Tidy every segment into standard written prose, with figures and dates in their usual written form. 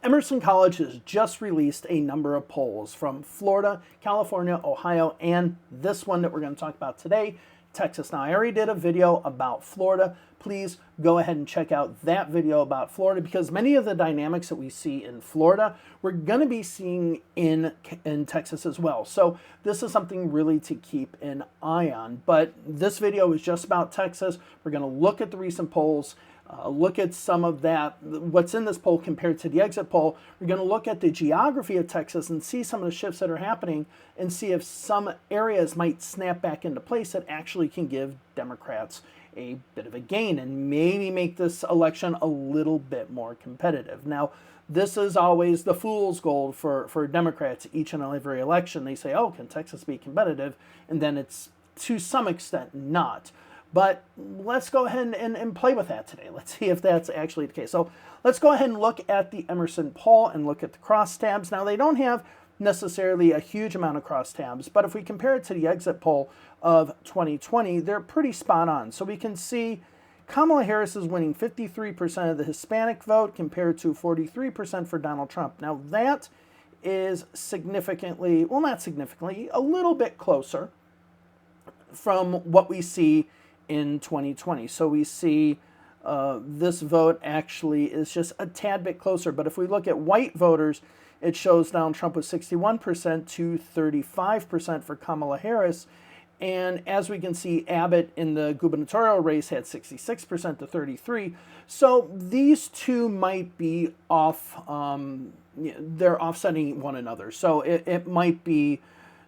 Emerson College has just released a number of polls from Florida, California, Ohio, and this one that we're going to talk about today, Texas. Now, I already did a video about Florida. Please go ahead and check out that video about Florida, because many of the dynamics that we see in Florida, we're going to be seeing in Texas as well. So this is something really to keep an eye on. But this video is just about Texas. We're going to look at the recent polls, look at some of that, what's in this poll compared to the exit poll. We're going to look at the geography of Texas and see some of the shifts that are happening and see if some areas might snap back into place that actually can give Democrats a bit of a gain and maybe make this election a little bit more competitive. Now, this is always the fool's gold for Democrats each and every election. They say, oh, can Texas be competitive? And then it's to some extent not. But let's go ahead and play with that today. Let's see if that's actually the case. So let's go ahead and look at the Emerson poll and look at the crosstabs. Now, they don't have necessarily a huge amount of crosstabs, but if we compare it to the exit poll of 2020, they're pretty spot on. So we can see Kamala Harris is winning 53% of the Hispanic vote compared to 43% for Donald Trump. Now, that is significantly, well, not significantly, a little bit closer from what we see in 2020. So we see this vote actually is just a tad bit closer. But if we look at white voters, it shows Donald Trump was 61% to 35% for Kamala Harris. And as we can see, Abbott in the gubernatorial race had 66% to 33%. So these two might be off, they're offsetting one another. So it might be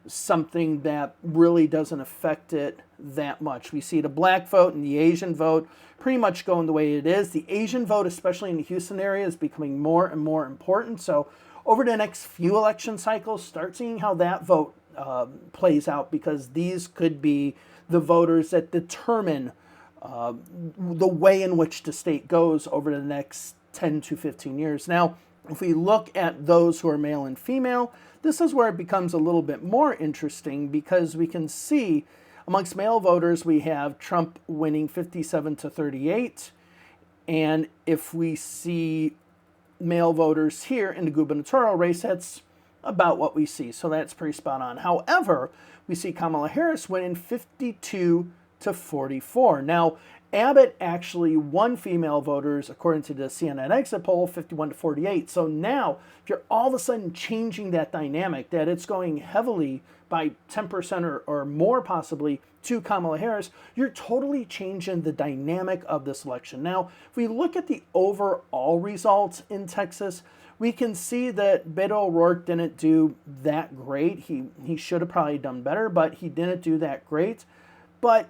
something that really doesn't affect it that much. We see the black vote and the Asian vote pretty much going the way it is. The Asian vote, especially in the Houston area, is becoming more and more important. So over the next few election cycles, start seeing how that vote plays out, because these could be the voters that determine the way in which the state goes over the next 10 to 15 years. Now, if we look at those who are male and female, this is where it becomes a little bit more interesting, because we can see amongst male voters, we have Trump winning 57 to 38. And if we see male voters here in the gubernatorial race, that's about what we see. So that's pretty spot on. However, we see Kamala Harris winning 52 to 44. Now, Abbott actually won female voters, according to the CNN exit poll, 51 to 48. So now, if you're all of a sudden changing that dynamic, that it's going heavily by 10% or more possibly to Kamala Harris, you're totally changing the dynamic of this election. Now, if we look at the overall results in Texas, we can see that Beto O'Rourke didn't do that great. He should have probably done better, but he didn't do that great. But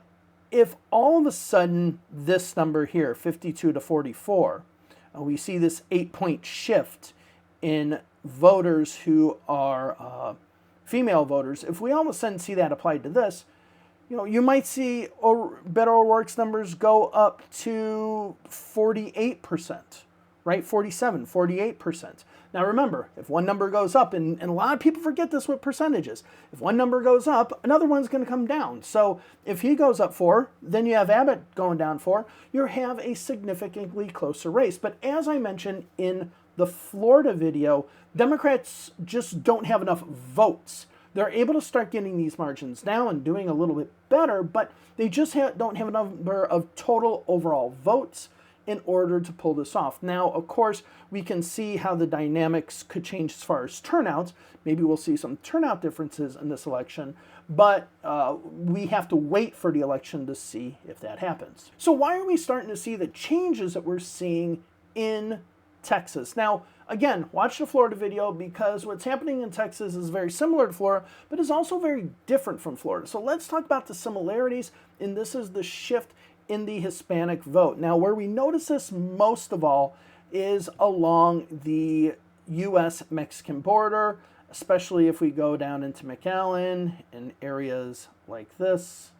if all of a sudden this number here, 52 to 44, we see this 8-point shift in voters who are female voters, if we all of a sudden see that applied to this, you might see Beto O'Rourke's numbers go up to 48%, right? 47, 48%. Now remember, if one number goes up, and a lot of people forget this with percentages, if one number goes up, another one's going to come down. So if he goes up 4, then you have Abbott going down 4, you have a significantly closer race. But as I mentioned in the Florida video, Democrats just don't have enough votes. They're able to start getting these margins down and doing a little bit better, but they just don't have a number of total overall votes in order to pull this off. Now, of course, we can see how the dynamics could change as far as turnouts. Maybe we'll see some turnout differences in this election, but we have to wait for the election to see if that happens. So why are we starting to see the changes that we're seeing in Texas? Now, again, watch the Florida video, because what's happening in Texas is very similar to Florida, but is also very different from Florida. So let's talk about the similarities, and this is the shift in the Hispanic vote. Now, where we notice this most of all is along the U.S.-Mexican border, especially if we go down into McAllen and areas like this.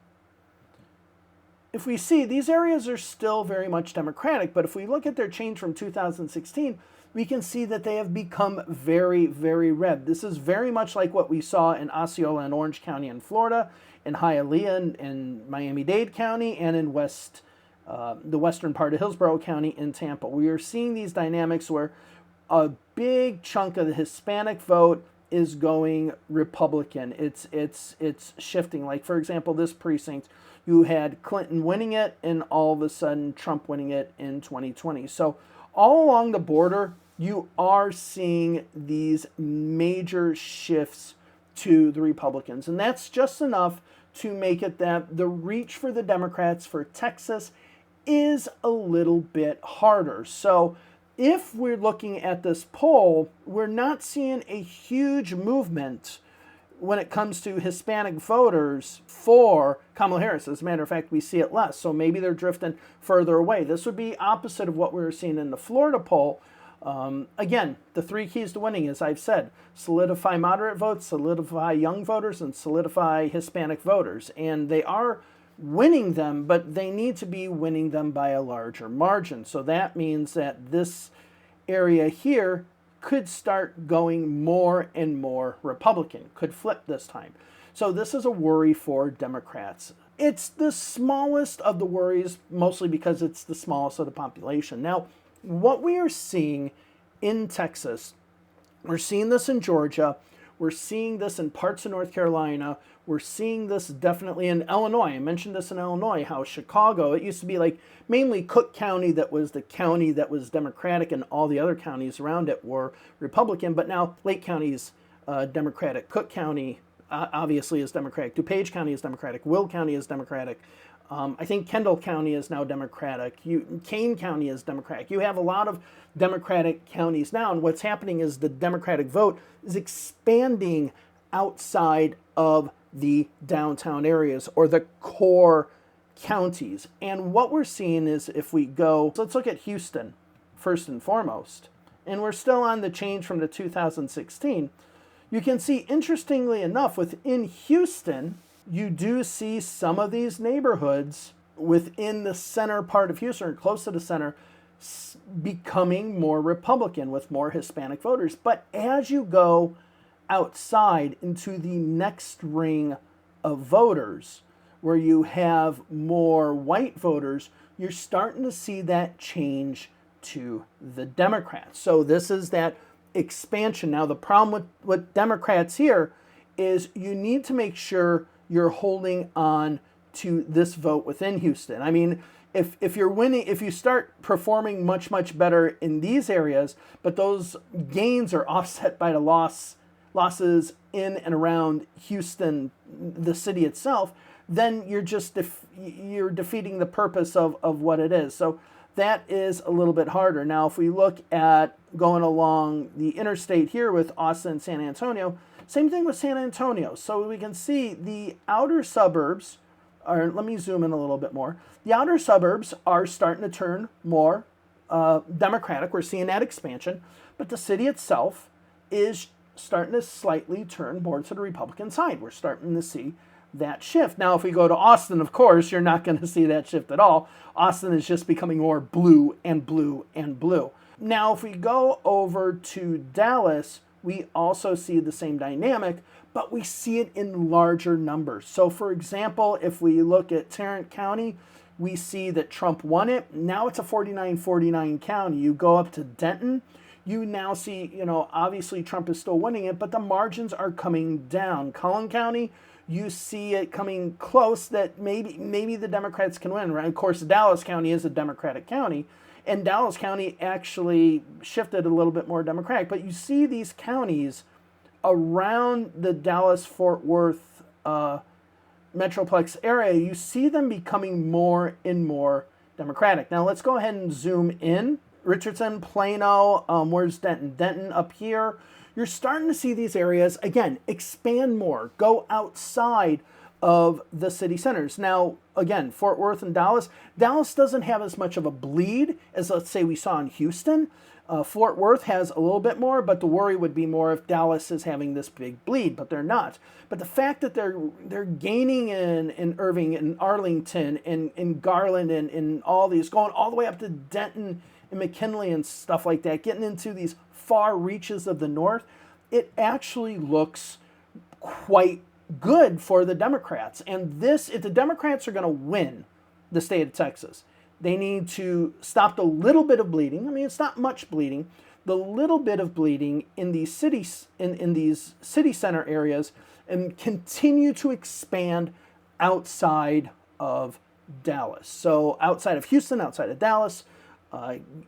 If we see, these areas are still very much Democratic, but if we look at their change from 2016, we can see that they have become very, very red. This is very much like what we saw in Osceola and Orange County in Florida, in Hialeah in Miami-Dade County, and in the western part of Hillsborough County in Tampa. We are seeing these dynamics where a big chunk of the Hispanic vote is going Republican. It's shifting. Like, for example, this precinct, you had Clinton winning it and all of a sudden Trump winning it in 2020. So all along the border, you are seeing these major shifts to the Republicans. And that's just enough to make it that the reach for the Democrats for Texas is a little bit harder. So if we're looking at this poll, we're not seeing a huge movement when it comes to Hispanic voters for Kamala Harris. As a matter of fact, we see it less. So maybe they're drifting further away. This would be opposite of what we were seeing in the Florida poll. Again, the three keys to winning, as I've said: solidify moderate votes, solidify young voters, and solidify Hispanic voters. And they are winning them, but they need to be winning them by a larger margin. So that means that this area here could start going more and more Republican, could flip this time. So this is a worry for Democrats. It's the smallest of the worries, mostly because it's the smallest of the population. Now, what we are seeing in Texas, we're seeing this in Georgia, we're seeing this in parts of North Carolina, we're seeing this definitely in Illinois. I mentioned this in Illinois, how Chicago, it used to be like mainly Cook County that was the county that was Democratic and all the other counties around it were Republican, but now Lake County is Democratic. Cook County obviously is Democratic. DuPage County is Democratic. Will County is Democratic. I think Kendall County is now Democratic. Kane County is Democratic. You have a lot of Democratic counties now, and what's happening is the Democratic vote is expanding outside of the downtown areas or the core counties. And what we're seeing is, if we go, so let's look at Houston first and foremost, and we're still on the change from the 2016. You can see, interestingly enough, within Houston, you do see some of these neighborhoods within the center part of Houston, or close to the center, becoming more Republican with more Hispanic voters. But as you go outside into the next ring of voters, where you have more white voters, you're starting to see that change to the Democrats. So this is that expansion. Now, the problem with Democrats here is you need to make sure you're holding on to this vote within Houston. I mean, if you're winning, if you start performing much, much better in these areas, but those gains are offset by the losses in and around Houston, the city itself, then you're just you're defeating the purpose of what it is. So that is a little bit harder. Now, if we look at going along the interstate here with Austin and San Antonio, same thing with San Antonio. So we can see the outer suburbs are, let me zoom in a little bit more. The outer suburbs are starting to turn more Democratic. We're seeing that expansion, but the city itself is starting to slightly turn more to the Republican side. We're starting to see that shift. Now, if we go to Austin, of course, you're not going to see that shift at all. Austin is just becoming more blue and blue and blue. Now, if we go over to Dallas, we also see the same dynamic, but we see it in larger numbers. So, for example, if we look at Tarrant County, we see that Trump won it. Now it's a 49-49 county. You go up to Denton, you now see, obviously Trump is still winning it, but the margins are coming down. Cullen County, you see it coming close that maybe the Democrats can win. Right? Of course, Dallas County is a Democratic county, and Dallas County actually shifted a little bit more Democratic. But you see these counties around the Dallas-Fort Worth Metroplex area, you see them becoming more and more Democratic. Now, let's go ahead and zoom in. Richardson, Plano, where's Denton? Denton up here. You're starting to see these areas, again, expand more, go outside of the city centers. Now, again, Fort Worth and Dallas doesn't have as much of a bleed as, let's say, we saw in Houston. Fort Worth has a little bit more, but the worry would be more if Dallas is having this big bleed, but they're not. But the fact that they're gaining in Irving and Arlington and in Garland and in all these, going all the way up to Denton and McKinley and stuff like that, getting into these far reaches of the north, it actually looks quite good for the Democrats. And this, if the Democrats are going to win the state of Texas, they need to stop the little bit of bleeding. I mean, it's not much bleeding. the little bit of bleeding in these cities, in these city center areas, and continue to expand outside of Dallas. So outside of Houston, outside of Dallas,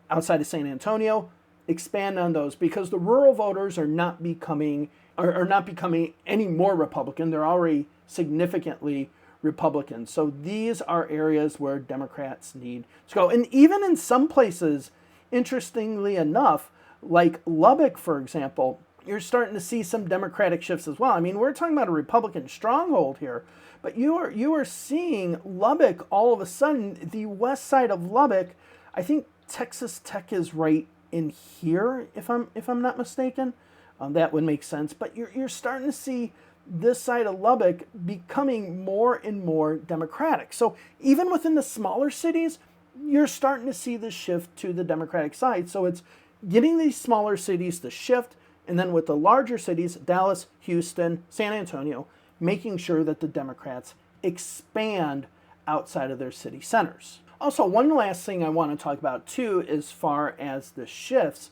outside of San Antonio, expand on those, because the rural voters are not becoming any more Republican. They're already significantly Republican. So these are areas where Democrats need to go. And even in some places, interestingly enough, like Lubbock, for example, you're starting to see some Democratic shifts as well. I mean, we're talking about a Republican stronghold here, but you are seeing Lubbock all of a sudden, the west side of Lubbock. I think Texas Tech is right in here, if I'm not mistaken. That would make sense. But you're starting to see this side of Lubbock becoming more and more Democratic. So even within the smaller cities, you're starting to see the shift to the Democratic side. So it's getting these smaller cities to shift, and then with the larger cities, Dallas, Houston, San Antonio, making sure that the Democrats expand outside of their city centers. Also, one last thing I want to talk about too, as far as the shifts,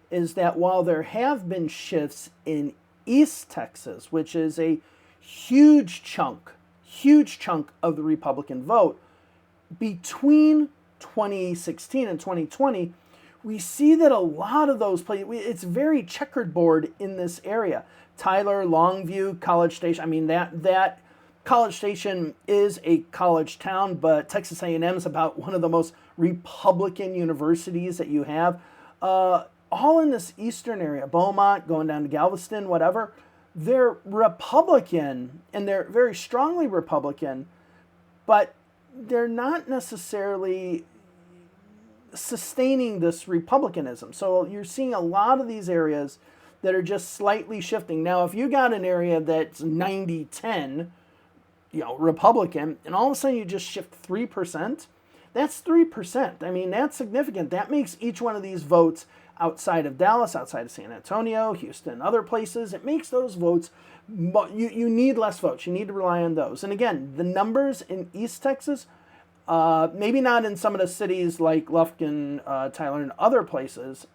is that while there have been shifts in East Texas, which is a huge chunk of the Republican vote, between 2016 and 2020, we see that a lot of those places, it's very checkered board in this area. Tyler, Longview, College Station, I mean, that College Station is a college town, but Texas A&M is about one of the most Republican universities that you have. All in this eastern area, Beaumont, going down to Galveston, whatever, they're Republican, and they're very strongly Republican, but they're not necessarily sustaining this republicanism. So you're seeing a lot of these areas that are just slightly shifting. Now, if you got an area that's 90-10, Republican, and all of a sudden you just shift 3%, that's 3%. I mean, that's significant. That makes each one of these votes outside of Dallas, outside of San Antonio, Houston, other places, it makes those votes, you need less votes. You need to rely on those. And again, the numbers in East Texas, maybe not in some of the cities like Lufkin, Tyler, and other places,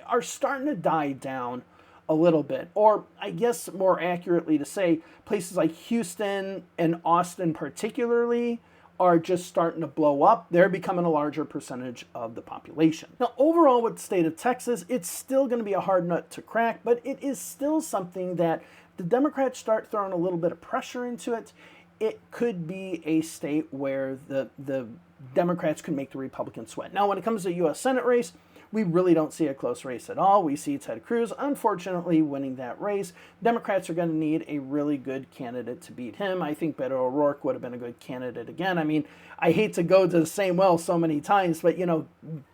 are starting to die down a little bit. Or I guess more accurately to say, places like Houston and Austin particularly are just starting to blow up. They're becoming a larger percentage of the population. Now, overall with the state of Texas, it's still going to be a hard nut to crack, but it is still something that the Democrats start throwing a little bit of pressure into it. It could be a state where the Democrats could make the Republicans sweat. Now, when it comes to the U.S. Senate race, we really don't see a close race at all. We see Ted Cruz, unfortunately, winning that race. Democrats are going to need a really good candidate to beat him. I think Beto O'Rourke would have been a good candidate again. I mean, I hate to go to the same well so many times, but,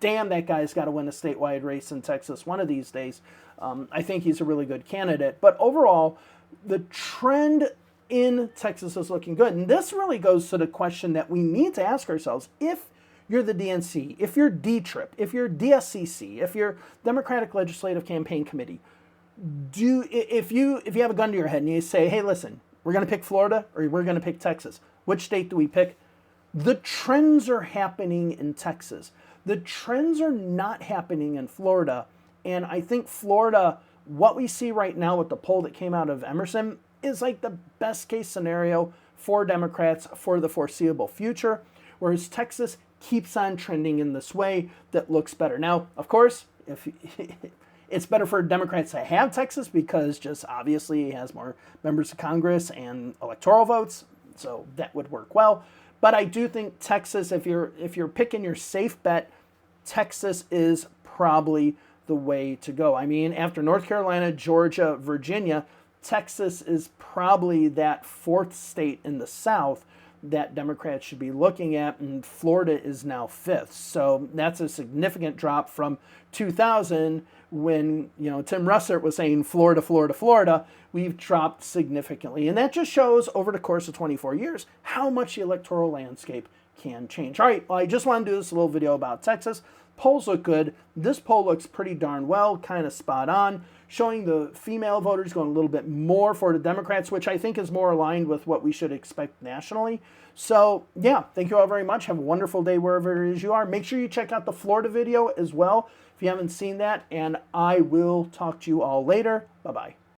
damn, that guy's got to win a statewide race in Texas one of these days. I think he's a really good candidate. But overall, the trend in Texas is looking good. And this really goes to the question that we need to ask ourselves. If you're the DNC, if you're D-TRIP, if you're DSCC, if you're Democratic Legislative Campaign Committee, if you have a gun to your head and you say, hey, listen, we're going to pick Florida or we're going to pick Texas, which state do we pick? The trends are happening in Texas. The trends are not happening in Florida. And I think Florida, what we see right now with the poll that came out of Emerson, is like the best case scenario for Democrats for the foreseeable future, whereas Texas keeps on trending in this way that looks better. Now, of course, if it's better for Democrats to have Texas because just obviously it has more members of Congress and electoral votes, so that would work well. But I do think Texas, if you're picking your safe bet, Texas is probably the way to go. I mean, after North Carolina, Georgia, Virginia, Texas is probably that fourth state in the South that Democrats should be looking at, and Florida is now fifth. So that's a significant drop from 2000 when, Tim Russert was saying Florida, Florida, Florida. We've dropped significantly. And that just shows over the course of 24 years how much the electoral landscape can change. All right, well, I just want to do this little video about Texas. Polls look good. This poll looks pretty darn well, kind of spot on, showing the female voters going a little bit more for the Democrats, which I think is more aligned with what we should expect nationally. So, yeah, thank you all very much. Have a wonderful day wherever it is you are. Make sure you check out the Florida video as well if you haven't seen that, and I will talk to you all later. Bye-bye.